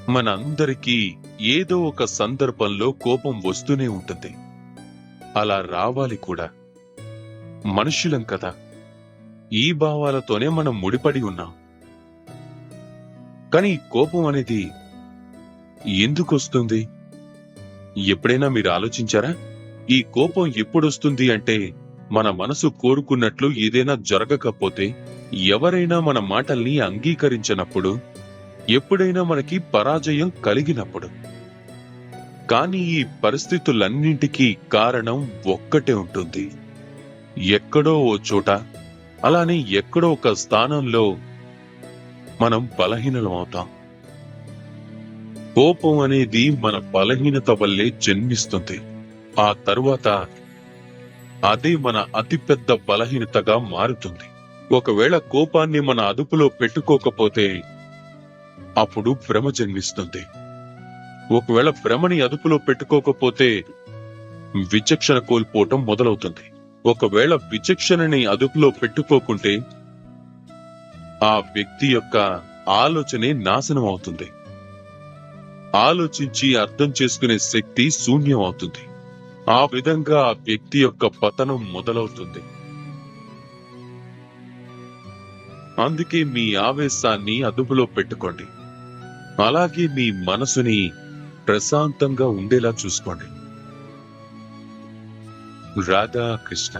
మనందరికీ ఏదో ఒక సందర్భంలో కోపం వస్తూనే ఉంటుంది. అలా రావాలి కూడా. మనుషులం కదా. ఈ భావాలతోనే మనం ముడిపడి ఉన్నాం. కానీ కోపం అనేది ఎందుకొస్తుంది? ఎప్పుడైనా మీరు ఆలోచించారా? ఈ కోపం ఎప్పుడొస్తుంది అంటే, మన మనసు కోరుకున్నట్లు ఏదైనా జరగకపోతే, ఎవరైనా మన మాటల్ని అంగీకరించినప్పుడు, ఎప్పుడైనా మనకి పరాజయం కలిగినప్పుడు. కానీ ఈ పరిస్థితులన్నింటికీ కారణం ఒక్కటే ఉంటుంది. ఎక్కడో ఓ చోట, అలానే ఎక్కడో ఒక స్థానంలో మనం బలహీనమవుతాం. కోపం అనేది మన బలహీనత వల్లే జన్మిస్తుంది. ఆ తరువాత అదే మన అతిపెద్ద బలహీనతగా మారుతుంది. ఒకవేళ కోపాన్ని మన అదుపులో పెట్టుకోకపోతే అప్పుడు భ్రమ జన్మిస్తుంది. ఒకవేళ భ్రమని అదుపులో పెట్టుకోకపోతే విచక్షణ కోల్పోవటం మొదలవుతుంది. ఒకవేళ విచక్షణని అదుపులో పెట్టుకోకుంటే ఆ వ్యక్తి యొక్క ఆలోచనే నాశనం అవుతుంది. ఆలోచించి అర్థం చేసుకునే శక్తి శూన్యం అవుతుంది. ఆ విధంగా ఆ వ్యక్తి యొక్క పతనం మొదలవుతుంది. అందుకే మీ ఆవేశాన్ని అదుపులో పెట్టుకోండి. అలాగే మీ మనసుని ప్రశాంతంగా ఉండేలా చూసుకోండి. రాధా కృష్ణ.